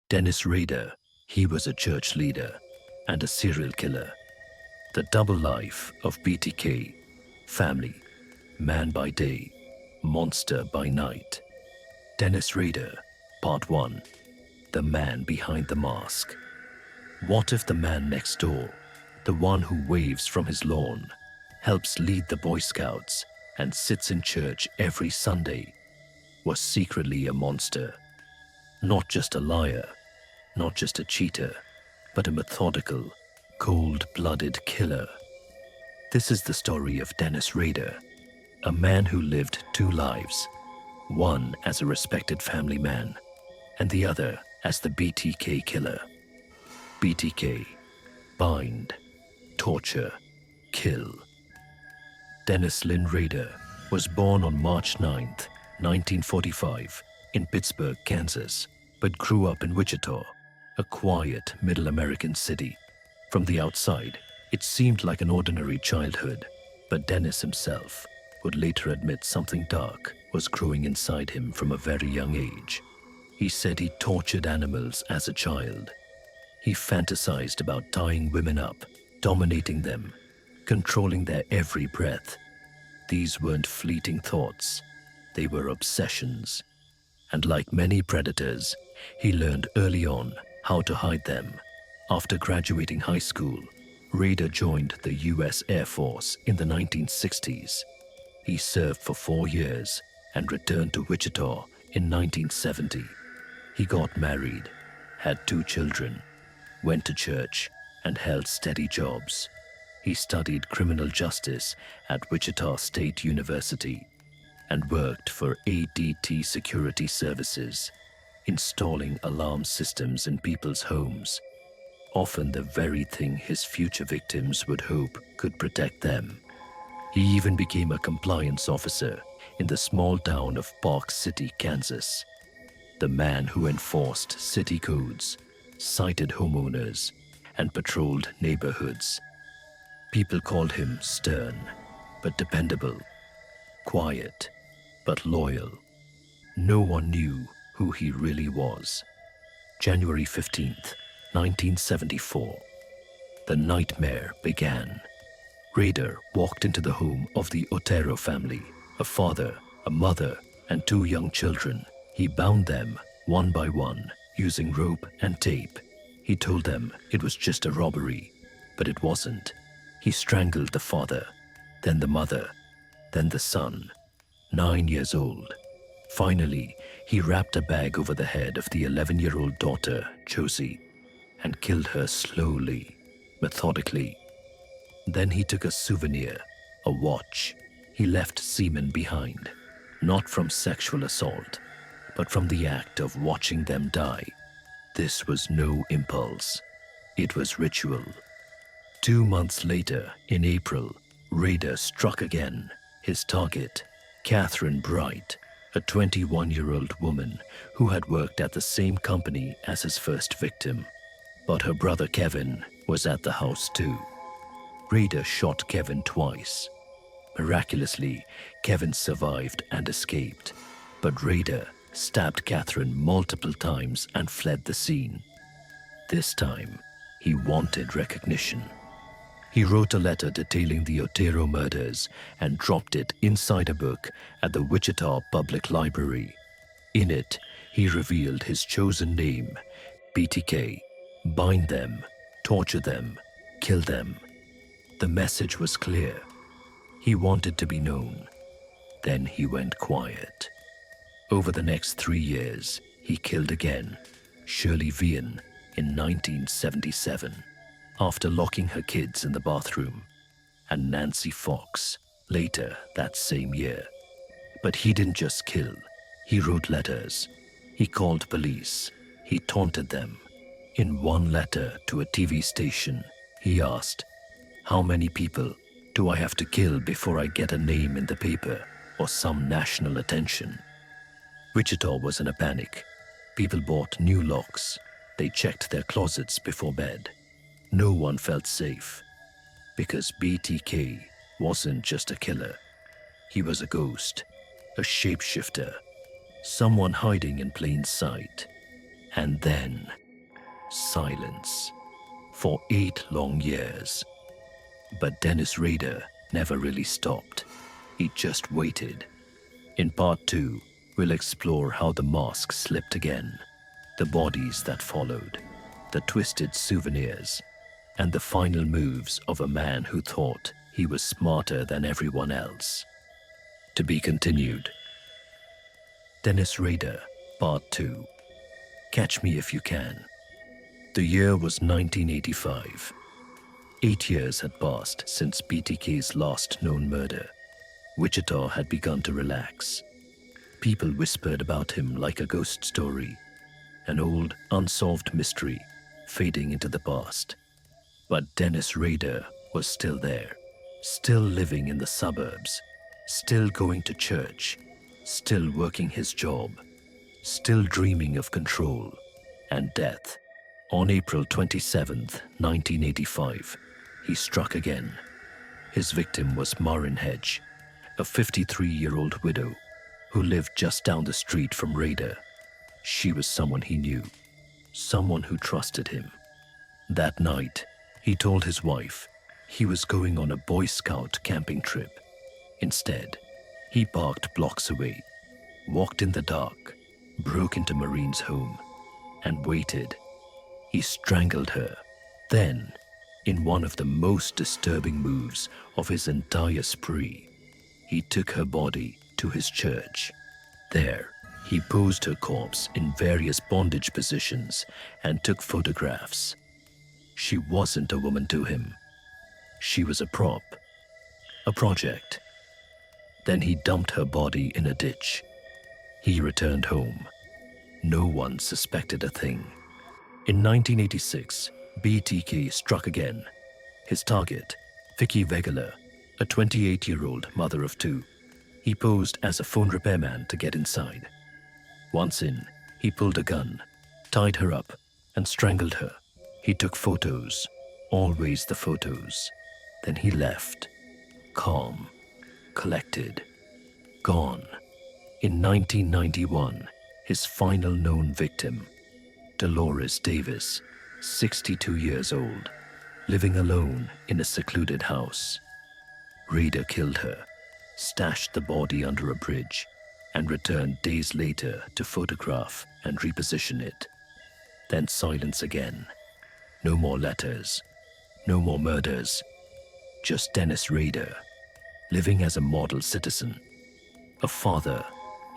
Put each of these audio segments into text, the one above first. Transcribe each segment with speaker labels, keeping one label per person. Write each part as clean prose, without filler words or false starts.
Speaker 1: Dennis Rader, he was a church leader and a serial killer. The double life of BTK, family, man by day, monster by night. Dennis Rader, Part 1, The Man Behind the Mask. What if the man next door, the one who waves from his lawn, helps lead the Boy Scouts, and sits in church every Sunday, was secretly a monster? Not just a liar, not just a cheater, but a methodical, cold-blooded killer. This is the story of Dennis Rader, a man who lived two lives, one as a respected family man, and the other as the BTK Killer. BTK, bind, torture, kill. Dennis Lynn Rader was born on March 9th, 1945, in Pittsburgh, Kansas, but grew up in Wichita, a quiet middle American city. From the outside, it seemed like an ordinary childhood, but Dennis himself would later admit something dark was growing inside him from a very young age. He said he tortured animals as a child. He fantasized about tying women up, dominating them, controlling their every breath. These weren't fleeting thoughts, they were obsessions. And like many predators, he learned early on how to hide them. After graduating high school, Rader joined the US Air Force in the 1960s. He served for 4 years and returned to Wichita in 1970. He got married, had 2 children, went to church, and held steady jobs. He studied criminal justice at Wichita State University and worked for ADT Security Services, installing alarm systems in people's homes, often the very thing his future victims would hope could protect them. He even became a compliance officer in the small town of Park City, Kansas, the man who enforced city codes, cited homeowners, and patrolled neighborhoods. People called him stern but dependable, quiet but loyal. No one knew who he really was. January 15th, 1974. The nightmare began. Rader walked into the home of the Otero family, a father, a mother, and 2 young children. He bound them one by one using rope and tape. He told them it was just a robbery, but it wasn't. He strangled the father, then the mother, then the son, 9 years old. Finally, he wrapped a bag over the head of the 11-year-old daughter, Josie, and killed her slowly, methodically. Then he took a souvenir, a watch. He left semen behind, not from sexual assault, but from the act of watching them die. This was no impulse. It was ritual. 2 months later, in April, Rader struck again. His target, Catherine Bright, a 21-year-old woman who had worked at the same company as his first victim. But her brother Kevin was at the house too. Rader shot Kevin twice. Miraculously, Kevin survived and escaped, but Rader stabbed Catherine multiple times and fled the scene. This time, he wanted recognition. He wrote a letter detailing the Otero murders and dropped it inside a book at the Wichita Public Library. In it, he revealed his chosen name, BTK. Bind them, torture them, kill them. The message was clear. He wanted to be known. Then he went quiet. Over the next 3 years, he killed again, Shirley Vian in 1977, after locking her kids in the bathroom, and Nancy Fox later that same year. But he didn't just kill. He wrote letters. He called police. He taunted them. In one letter to a TV station, he asked, "How many people do I have to kill before I get a name in the paper or some national attention?" Wichita was in a panic. People bought new locks. They checked their closets before bed. No one felt safe, because BTK wasn't just a killer. He was a ghost, a shapeshifter, someone hiding in plain sight. And then silence for 8 long years. But Dennis Rader never really stopped. He just waited. In part 2, we'll explore how the mask slipped again, the bodies that followed, the twisted souvenirs, and the final moves of a man who thought he was smarter than everyone else. To be continued. Dennis Rader, Part 2. Catch me if you can. The year was 1985. 8 years had passed since BTK's last known murder. Wichita had begun to relax. People whispered about him like a ghost story, an old, unsolved mystery fading into the past. But Dennis Rader was still there, still living in the suburbs, still going to church, still working his job, still dreaming of control and death. On April 27th, 1985, he struck again. His victim was Marin Hedge, a 53-year-old widow who lived just down the street from Rader. She was someone he knew, someone who trusted him. That night, he told his wife he was going on a Boy Scout camping trip. Instead, he parked blocks away, walked in the dark, broke into Marine's home, and waited. He strangled her. Then, in one of the most disturbing moves of his entire spree, he took her body to his church. There, he posed her corpse in various bondage positions and took photographs. She wasn't a woman to him. She was a prop, a project. Then he dumped her body in a ditch. He returned home. No one suspected a thing. In 1986, BTK struck again. His target, Vicky Vegeler, a 28-year-old mother of 2. He posed as a phone repairman to get inside. Once in, he pulled a gun, tied her up, and strangled her. He took photos, always the photos. Then he left, calm, collected, gone. In 1991, his final known victim, Dolores Davis, 62 years old, living alone in a secluded house. Rader killed her, stashed the body under a bridge, and returned days later to photograph and reposition it. Then silence again. No more letters, no more murders. Just Dennis Rader, living as a model citizen, a father,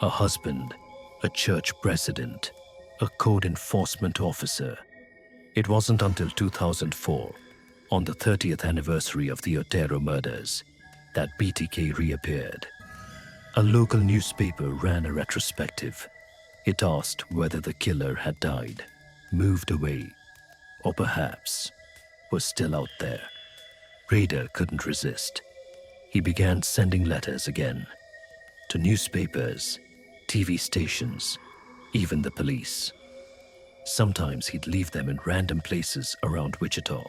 Speaker 1: a husband, a church president, a code enforcement officer. It wasn't until 2004, on the 30th anniversary of the Otero murders, that BTK reappeared. A local newspaper ran a retrospective. It asked whether the killer had died, moved away, or perhaps was still out there. Rader couldn't resist. He began sending letters again, to newspapers, TV stations, even the police. Sometimes he'd leave them in random places around Wichita.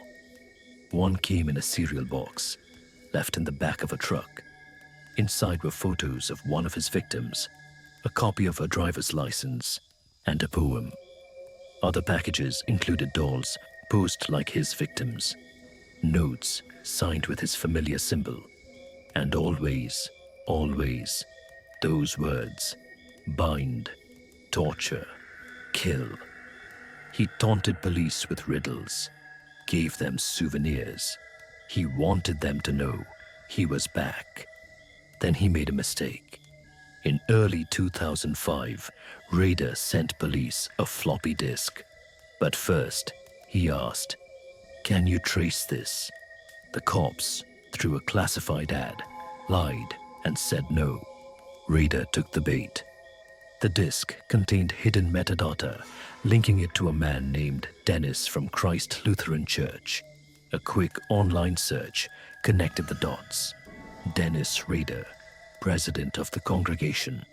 Speaker 1: One came in a cereal box, left in the back of a truck. Inside were photos of one of his victims, a copy of her driver's license, and a poem. Other packages included dolls posed like his victims, notes signed with his familiar symbol, and always, always, those words: bind, torture, kill. He taunted police with riddles, gave them souvenirs. He wanted them to know he was back. Then he made a mistake. In early 2005, Rader sent police a floppy disk. But first, he asked, "Can you trace this?" The cops, through a classified ad, lied and said no. Rader took the bait. The disk contained hidden metadata linking it to a man named Dennis from Christ Lutheran Church. A quick online search connected the dots. Dennis Rader, president of the congregation.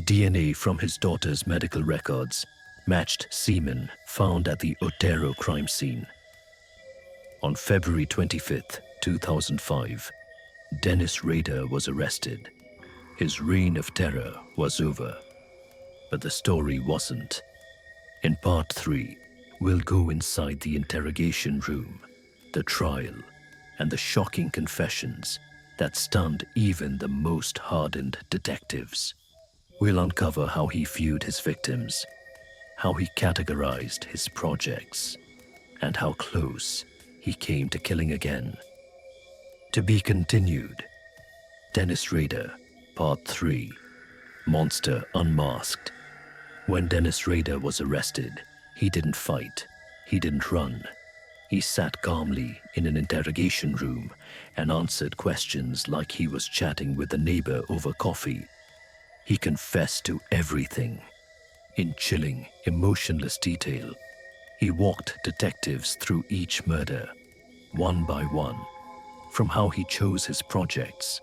Speaker 1: DNA from his daughter's medical records matched semen found at the Otero crime scene. On February 25th, 2005, Dennis Rader was arrested. His reign of terror was over. But the story wasn't. In part 3, we'll go inside the interrogation room, the trial, and the shocking confessions that stunned even the most hardened detectives. We'll uncover how he viewed his victims, how he categorized his projects, and how close he came to killing again. To be continued. Dennis Rader, Part 3, Monster Unmasked. When Dennis Rader was arrested, he didn't fight, he didn't run. He sat calmly in an interrogation room and answered questions like he was chatting with a neighbor over coffee. He confessed to everything. In chilling, emotionless detail, he walked detectives through each murder, one by one, from how he chose his projects,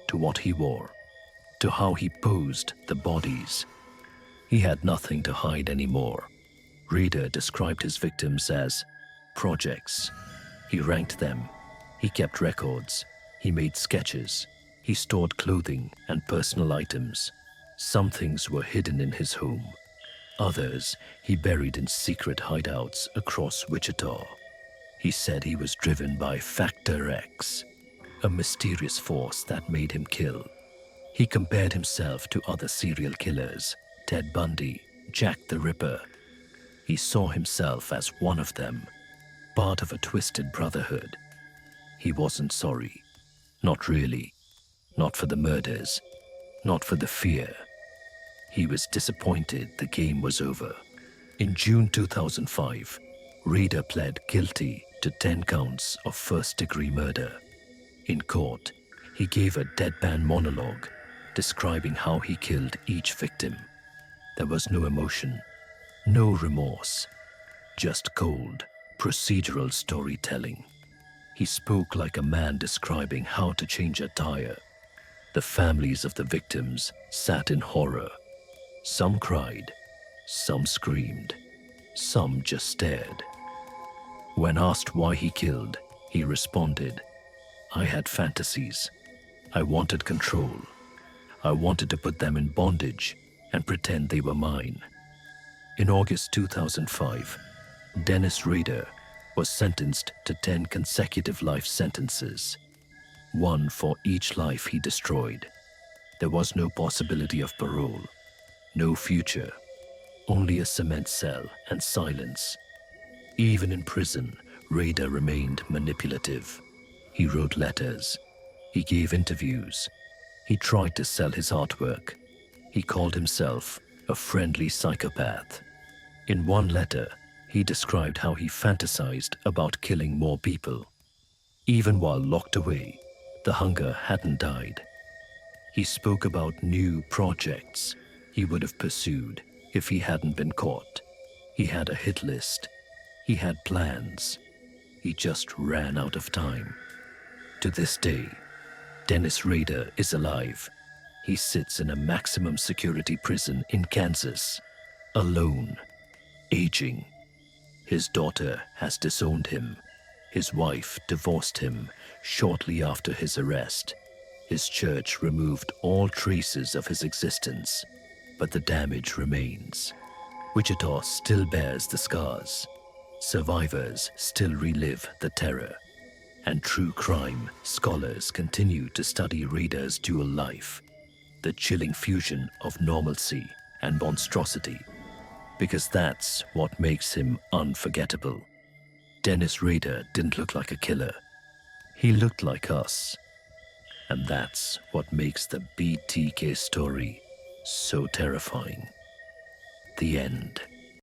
Speaker 1: to what he wore, to how he posed the bodies. He had nothing to hide anymore. Rader described his victims as projects. He ranked them. He kept records. He made sketches. He stored clothing and personal items. Some things were hidden in his home. Others he buried in secret hideouts across Wichita. He said he was driven by Factor X, a mysterious force that made him kill. He compared himself to other serial killers, Ted Bundy, Jack the Ripper. He saw himself as one of them, part of a twisted brotherhood. He wasn't sorry. Not really. Not for the murders. Not for the fear. He was disappointed the game was over. In June 2005, Rader pled guilty to 10 counts of first-degree murder. In court, he gave a deadpan monologue describing how he killed each victim. There was no emotion, no remorse, just cold, procedural storytelling. He spoke like a man describing how to change a tire. The families of the victims sat in horror. Some cried, some screamed, some just stared. When asked why he killed, he responded, "I had fantasies. I wanted control. I wanted to put them in bondage and pretend they were mine." In August 2005, Dennis Rader was sentenced to 10 consecutive life sentences, one for each life he destroyed. There was no possibility of parole, no future, only a cement cell and silence. Even in prison, Rader remained manipulative. He wrote letters. He gave interviews. He tried to sell his artwork. He called himself a friendly psychopath. In one letter, he described how he fantasized about killing more people. Even while locked away, the hunger hadn't died. He spoke about new projects he would have pursued if he hadn't been caught. He had a hit list. He had plans. He just ran out of time. To this day, Dennis Rader is alive. He sits in a maximum security prison in Kansas, alone, aging. His daughter has disowned him. His wife divorced him shortly after his arrest. His church removed all traces of his existence, but the damage remains. Wichita still bears the scars. Survivors still relive the terror. And true crime scholars continue to study Rader's dual life, the chilling fusion of normalcy and monstrosity, because that's what makes him unforgettable. Dennis Rader didn't look like a killer. He looked like us. And that's what makes the BTK story so terrifying. The end.